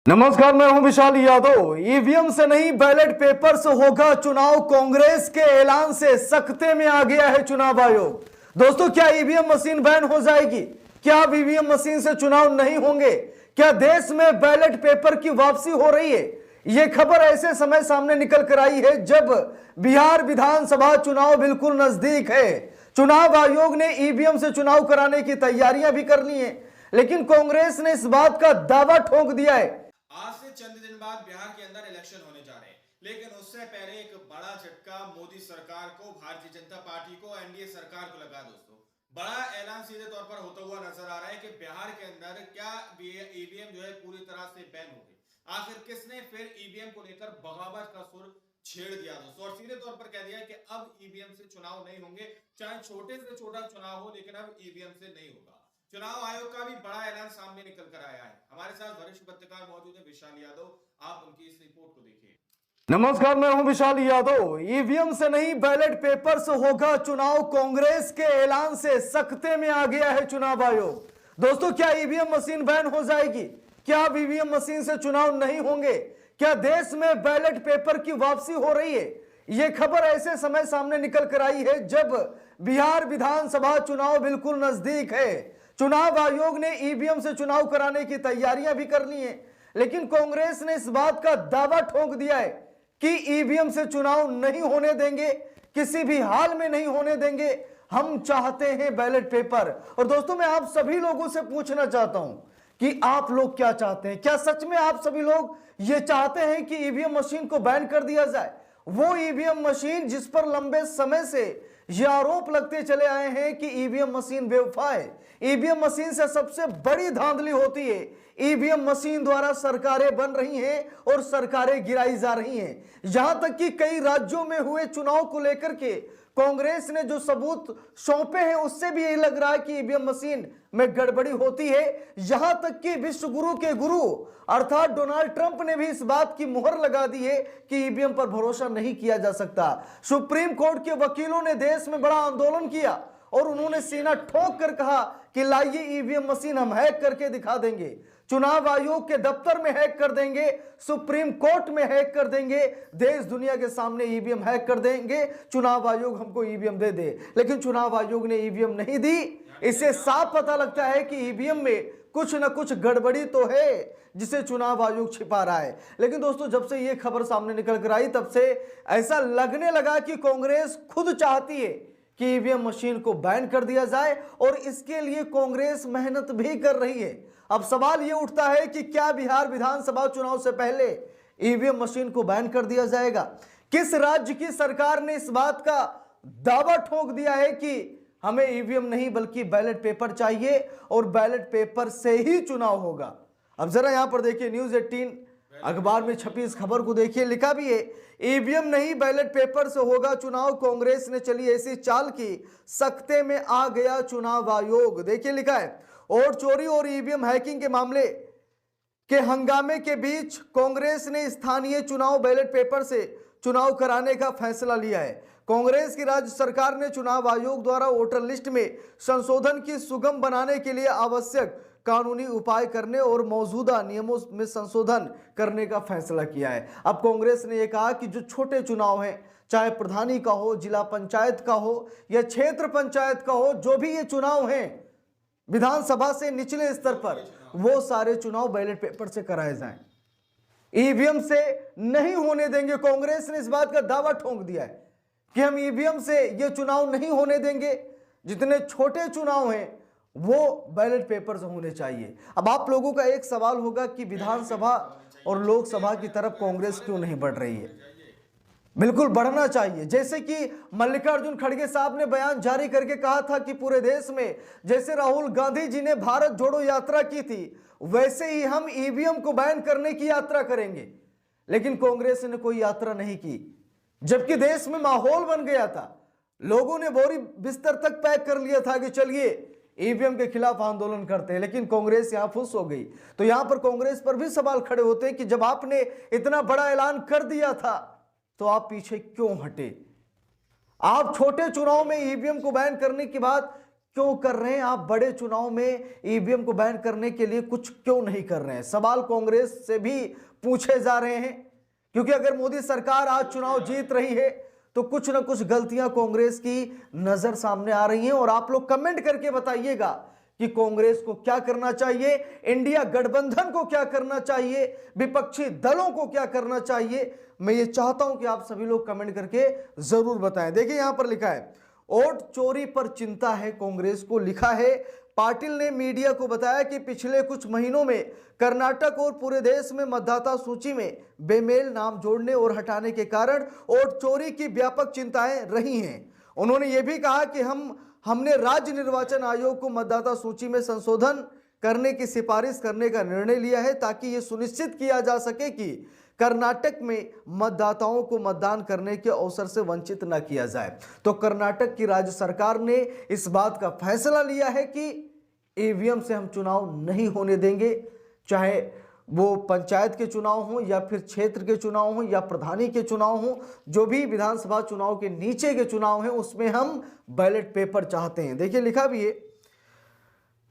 नमस्कार, मैं हूं विशाल यादव। ईवीएम से नहीं बैलेट पेपर से होगा चुनाव, कांग्रेस के ऐलान से सख्ते में आ गया है चुनाव आयोग। दोस्तों, क्या ईवीएम मशीन बैन हो जाएगी? क्या अब ईवीएम मशीन से चुनाव नहीं होंगे? क्या देश में बैलेट पेपर की वापसी हो रही है? यह खबर ऐसे समय सामने निकल कर आई है जब बिहार विधानसभा चुनाव बिल्कुल नजदीक है। चुनाव आयोग ने ईवीएम से चुनाव कराने की तैयारियां भी कर ली हैं, लेकिन कांग्रेस ने इस बात का दावा ठोक दिया है। आज से चंद दिन बाद बिहार के अंदर इलेक्शन होने जा रहे हैं, लेकिन उससे पहले एक बड़ा झटका मोदी सरकार को, भारतीय जनता पार्टी को, एनडीए सरकार को लगा। दोस्तों, बड़ा ऐलान सीधे तौर पर होता हुआ नजर आ रहा है कि बिहार के अंदर क्या ईवीएम जो है पूरी तरह से बैन हो गई। आखिर किसने फिर ईवीएम को लेकर बगावत का सुर छेड़ दिया दोस्तों, और सीधे तौर पर कह दिया कि अब ईवीएम से चुनाव नहीं होंगे, चाहे छोटे से छोटा चुनाव हो, लेकिन अब ईवीएम से नहीं होगा। चुनाव आयोग का भी बड़ा ऐलान सामने निकल कर आया है। हमारे साथ वरिष्ठ पत्रकार मौजूद है विशाल यादव, आप उनकी इस रिपोर्ट को देखिए। नमस्कार, मैं हूं विशाल यादव। ईवीएम से नहीं बैलेट पेपर से होगा चुनाव, कांग्रेस के ऐलान से सख्ते में आ गया है चुनाव आयोग। दोस्तों, क्या ईवीएम मशीन बैन हो जाएगी? क्या अब ईवीएम मशीन से चुनाव नहीं होंगे? क्या देश में बैलेट पेपर की वापसी हो रही है? यह खबर ऐसे समय सामने निकल कर आई है जब बिहार विधानसभा चुनाव बिल्कुल नजदीक है। चुनाव आयोग ने ईवीएम से चुनाव कराने की तैयारियां भी कर ली हैं, लेकिन कांग्रेस ने इस बात का दावा ठोक दिया है कि ईवीएम से चुनाव नहीं होने देंगे, किसी भी हाल में नहीं होने देंगे। हम चाहते हैं बैलेट पेपर। और दोस्तों, मैं आप सभी लोगों से पूछना चाहता हूं कि आप लोग क्या चाहते हैं? क्या सच में आप सभी लोग ये चाहते हैं कि ईवीएम मशीन को बैन कर दिया जाए? वो ईवीएम मशीन जिस पर लंबे समय से ये आरोप लगते चले आए हैं कि ईवीएम मशीन बेवफा है, ईवीएम मशीन से सबसे बड़ी धांधली होती है, ईवीएम मशीन द्वारा सरकारें बन रही हैं और सरकारें गिराई जा रही हैं। यहां तक कि कई राज्यों में हुए चुनाव को लेकर के कांग्रेस ने जो सबूत सौंपे हैं, उससे भी यही लग रहा है कि ईवीएम मशीन में गड़बड़ी होती है। यहां तक कि विश्व गुरु के गुरु अर्थात डोनाल्ड ट्रंप ने भी इस बात की मुहर लगा दी है कि ईवीएम पर भरोसा नहीं किया जा सकता। सुप्रीम कोर्ट के वकीलों ने देश में बड़ा आंदोलन किया और उन्होंने सीना ठोक कर कहा कि लाइए ईवीएम मशीन हम हैक करके दिखा देंगे, चुनाव आयोग के दफ्तर में हैक कर देंगे, सुप्रीम कोर्ट में हैक कर देंगे, देश दुनिया के सामने ईवीएम हैक कर देंगे, चुनाव आयोग हमको ईवीएम दे दे। लेकिन चुनाव आयोग ने ईवीएम नहीं दी। इससे साफ पता लगता है कि ईवीएम में कुछ न कुछ गड़बड़ी तो है जिसे चुनाव आयोग छिपा रहा है। लेकिन दोस्तों, जब से यह खबर सामने निकल कर आई तब से ऐसा लगने लगा कि कांग्रेस खुद चाहती है कि ईवीएम मशीन को बैन कर दिया जाए और इसके लिए कांग्रेस मेहनत भी कर रही है। अब सवाल यह उठता है कि क्या बिहार विधानसभा चुनाव से पहले ईवीएम मशीन को बैन कर दिया जाएगा? किस राज्य की सरकार ने इस बात का दावा ठोक दिया है कि हमें ईवीएम नहीं बल्कि बैलेट पेपर चाहिए और बैलेट पेपर से ही चुनाव होगा? अब जरा यहां पर देखिए, न्यूज़ 18 अखबार में छपी इस खबर को देखिए। लिखा भी है, ईवीएम नहीं बैलेट पेपर से होगा चुनाव, कांग्रेस ने चली ऐसी चाल की, सख्ते में आ गया चुनाव आयोग। देखिए लिखा है, वोट चोरी और ईवीएम हैकिंग के मामले के हंगामे के बीच कांग्रेस ने स्थानीय चुनाव बैलेट पेपर से चुनाव कराने का फैसला लिया है। कांग्रेस की राज्य सरकार ने चुनाव आयोग द्वारा वोटर लिस्ट में संशोधन की सुगम बनाने के लिए आवश्यक कानूनी उपाय करने और मौजूदा नियमों में संशोधन करने का फैसला किया है। अब कांग्रेस ने यह कहा कि जो छोटे चुनाव हैं, चाहे प्रधानी का हो, जिला पंचायत का हो या क्षेत्र पंचायत का हो, जो भी ये चुनाव हैं विधानसभा से निचले स्तर पर, वो सारे चुनाव बैलेट पेपर से कराए जाएं, ईवीएम से नहीं होने देंगे। कांग्रेस ने इस बात का दावा ठोक दिया है कि हम ईवीएम से ये चुनाव नहीं होने देंगे, जितने छोटे चुनाव हैं वो बैलेट पेपर से होने चाहिए। अब आप लोगों का एक सवाल होगा कि विधानसभा और लोकसभा की तरफ कांग्रेस क्यों नहीं बढ़ रही है? बिल्कुल बढ़ना चाहिए। जैसे कि मल्लिकार्जुन खड़गे साहब ने बयान जारी करके कहा था कि पूरे देश में जैसे राहुल गांधी जी ने भारत जोड़ो यात्रा की थी, वैसे ही हम ईवीएम को बैन करने की यात्रा करेंगे। लेकिन कांग्रेस ने कोई यात्रा नहीं की, जबकि देश में माहौल बन गया था, लोगों ने बोरी बिस्तर तक पैक कर लिया था कि चलिए ईवीएम के खिलाफ आंदोलन करते हैं। लेकिन कांग्रेस यहां फुस हो गई। तो यहां पर कांग्रेस पर भी सवाल खड़े होते हैं कि जब आपने इतना बड़ा ऐलान कर दिया था तो आप पीछे क्यों हटे? आप छोटे चुनाव में ईवीएम को बैन करने के बाद क्यों कर रहे हैं? आप बड़े चुनाव में ईवीएम को बैन करने के लिए कुछ क्यों नहीं कर रहे हैं? सवाल कांग्रेस से भी पूछे जा रहे हैं, क्योंकि अगर मोदी सरकार आज चुनाव जीत रही है तो कुछ ना कुछ गलतियां कांग्रेस की नजर सामने आ रही हैं। और आप लोग कमेंट करके बताइएगा कि कांग्रेस को क्या करना चाहिए, इंडिया गठबंधन को क्या करना चाहिए, विपक्षी दलों को क्या करना चाहिए। मैं ये चाहता हूं कि आप सभी लोग कमेंट करके जरूर बताएं। देखिए यहां पर लिखा है, वोट चोरी पर चिंता है कांग्रेस को। लिखा है, पाटिल ने मीडिया को बताया कि पिछले कुछ महीनों में कर्नाटक और पूरे देश में मतदाता सूची में बेमेल नाम जोड़ने और हटाने के कारण वोट चोरी की व्यापक चिंताएं रही हैं। उन्होंने ये भी कहा कि हमने राज्य निर्वाचन आयोग को मतदाता सूची में संशोधन करने की सिफारिश करने का निर्णय लिया है, ताकि यह सुनिश्चित किया जा सके कि कर्नाटक में मतदाताओं को मतदान करने के अवसर से वंचित न किया जाए। तो कर्नाटक की राज्य सरकार ने इस बात का फैसला लिया है कि ईवीएम से हम चुनाव नहीं होने देंगे, चाहे वो पंचायत के चुनाव हो या फिर क्षेत्र के चुनाव हो या प्रधानी के चुनाव हो, जो भी विधानसभा चुनाव के नीचे के चुनाव हैं उसमें हम बैलेट पेपर चाहते हैं। देखिए लिखा भी है,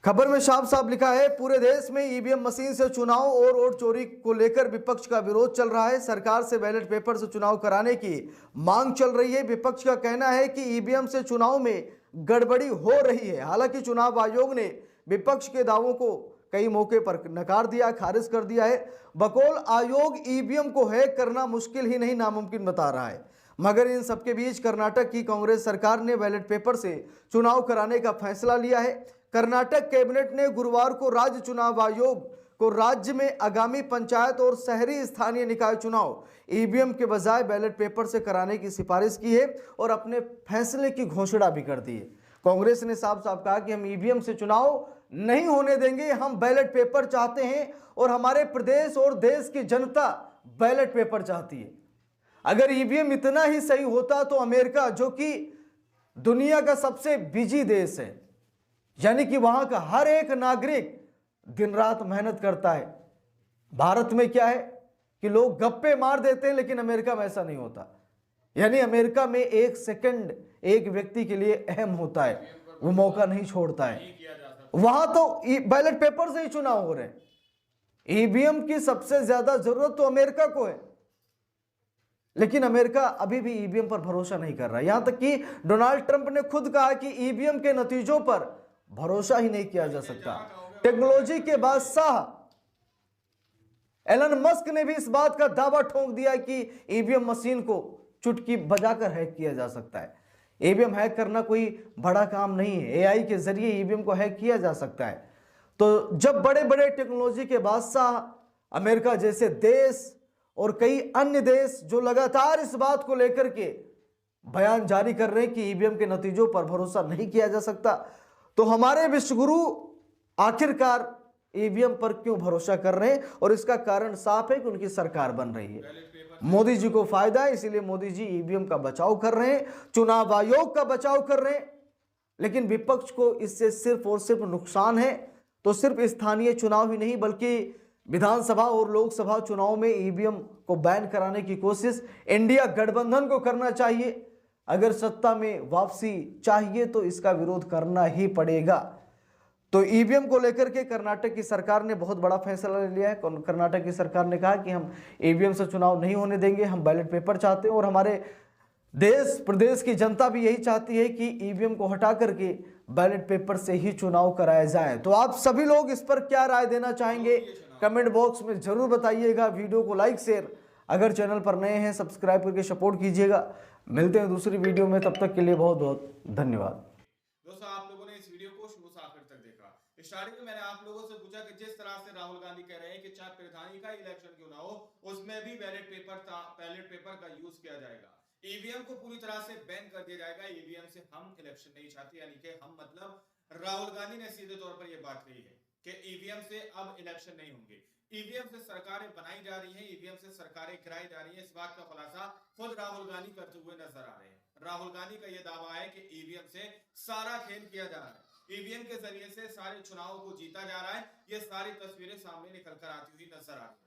खबर में साफ साफ लिखा है, पूरे देश में ईवीएम मशीन से चुनाव और वोट चोरी को लेकर विपक्ष का विरोध चल रहा है। सरकार से बैलेट पेपर से चुनाव कराने की मांग चल रही है। विपक्ष का कहना है कि ईवीएम से चुनाव में गड़बड़ी हो रही है। हालांकि चुनाव आयोग ने विपक्ष के दावों को कई मौके पर नकार दिया, खारिज कर दिया है। बकौल आयोग ईवीएम को हैक करना मुश्किल ही नहीं नामुमकिन बता रहा है। मगर इन सबके बीच कर्नाटक की कांग्रेस सरकार ने बैलेट पेपर से चुनाव कराने का फैसला लिया है। कर्नाटक कैबिनेट ने गुरुवार को राज्य चुनाव आयोग को राज्य में आगामी पंचायत और शहरी स्थानीय निकाय चुनाव ईवीएम के बजाय बैलेट पेपर से कराने की सिफारिश की है और अपने फैसले की घोषणा भी कर दी है। कांग्रेस ने साफ साफ कहा कि हम ईवीएम से चुनाव नहीं होने देंगे, हम बैलेट पेपर चाहते हैं और हमारे प्रदेश और देश की जनता बैलेट पेपर चाहती है। अगर ईवीएम इतना ही सही होता तो अमेरिका, जो कि दुनिया का सबसे बिजी देश है, यानी कि वहां का हर एक नागरिक दिन रात मेहनत करता है। भारत में क्या है कि लोग गप्पे मार देते हैं, लेकिन अमेरिका में ऐसा नहीं होता। यानी अमेरिका में एक सेकंड एक व्यक्ति के लिए अहम होता है, वो मौका नहीं छोड़ता है। वहां तो बैलेट पेपर से ही चुनाव हो रहे हैं। ईवीएम की सबसे ज्यादा जरूरत तो अमेरिका को है, लेकिन अमेरिका अभी भी ईवीएम पर भरोसा नहीं कर रहा। यहां तक कि डोनाल्ड ट्रंप ने खुद कहा कि ईवीएम के नतीजों पर भरोसा ही नहीं किया जा सकता। टेक्नोलॉजी के बादशाह एलन मस्क ने भी इस बात का दावा ठोक दिया कि ईवीएम मशीन को चुटकी बजाकर हैक किया जा सकता है। ईवीएम हैक करना कोई बड़ा काम नहीं है, एआई के जरिए ईवीएम को हैक किया जा सकता है। तो जब बड़े बड़े टेक्नोलॉजी के बादशाह अमेरिका जैसे देश और कई अन्य देश जो लगातार इस बात को लेकर के बयान जारी कर रहे हैं कि ईवीएम के नतीजों पर भरोसा नहीं किया जा सकता, तो हमारे विश्वगुरु आखिरकार ईवीएम पर क्यों भरोसा कर रहे हैं? और इसका कारण साफ है कि उनकी सरकार बन रही है। मोदी जी को फायदा है, इसीलिए मोदी जी ईवीएम का बचाव कर रहे हैं, चुनाव आयोग का बचाव कर रहे हैं। लेकिन विपक्ष को इससे सिर्फ और सिर्फ नुकसान है। तो सिर्फ स्थानीय चुनाव ही नहीं, बल्कि विधानसभा और लोकसभा चुनाव में ईवीएम को बैन कराने की कोशिश इंडिया गठबंधन को करना चाहिए। अगर सत्ता में वापसी चाहिए तो इसका विरोध करना ही पड़ेगा। तो ईवीएम को लेकर के कर्नाटक की सरकार ने बहुत बड़ा फैसला ले लिया है। कर्नाटक की सरकार ने कहा कि हम ईवीएम से चुनाव नहीं होने देंगे, हम बैलेट पेपर चाहते हैं और हमारे देश प्रदेश की जनता भी यही चाहती है कि ईवीएम को हटा करके बैलेट पेपर से ही चुनाव कराया जाए। तो आप सभी लोग इस पर क्या राय देना चाहेंगे कमेंट बॉक्स में जरूर बताइएगा। वीडियो को लाइक शेयर, अगर चैनल पर नए हैं सब्सक्राइब करके सपोर्ट कीजिएगा। मिलते हैं दूसरी वीडियो में, तब तक के लिए बहुत बहुत धन्यवाद। दोस्तों, आप लोगों ने इस वीडियो को शुरू से आखिर तक देखा। स्टार्टिंग में मैंने आप लोगों से पूछा कि जिस तरह से राहुल गांधी कह रहे हैं कि चाहे प्रधानी का इलेक्शन क्यों ना हो, उसमें भी बैलेट पेपर का यूज किया जाएगा, ईवीएम को पूरी तरह से बैन कर दिया जाएगा। ईवीएम से हम इलेक्शन नहीं चाहते, यानी कि हम मतलब राहुल गांधी ने सीधे तौर पर यह बात कही है कि ईवीएम से अब इलेक्शन नहीं होंगे। ईवीएम से सरकारें बनाई जा रही हैं, ईवीएम से सरकारें गिराई जा रही हैं। इस बात का खुलासा खुद राहुल गांधी करते हुए नजर आ रहे हैं। राहुल गांधी का यह दावा है कि ईवीएम से सारा खेल किया जा रहा है, ईवीएम के जरिए से सारे चुनावों को जीता जा रहा है। ये सारी तस्वीरें सामने निकल कर आती हुई नजर आ रही है।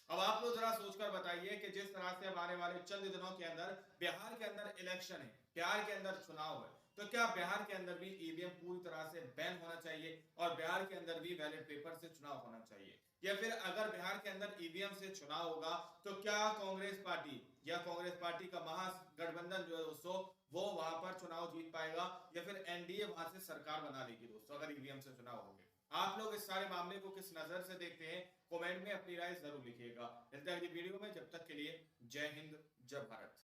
अब आप लोग जरा सोचकर बताइए कि जिस तरह से अब आने वाले चंद दिनों के अंदर बिहार के अंदर इलेक्शन है, बिहार के अंदर चुनाव है, तो तो क्या बिहार के अंदर भी ईवीएम पूरी तरह से बैन होना चाहिए और बिहार के अंदर भी बैलेट पेपर से चुनाव होना चाहिए, या फिर अगर बिहार के अंदर ईवीएम से चुनाव होगा तो क्या कांग्रेस पार्टी या कांग्रेस पार्टी का महागठबंधन जो है दोस्तों वो वहां पर चुनाव जीत पाएगा, या फिर एनडीए वहां से सरकार बना लेगी दोस्तों अगर ईवीएम से चुनाव होंगे। आप लोग इस सारे मामले को किस नजर से देखते हैं, कमेंट में अपनी राय जरूर लिखिएगा। मिलते हैं अगली वीडियो में, जब तक के लिए जय हिंद जय भारत।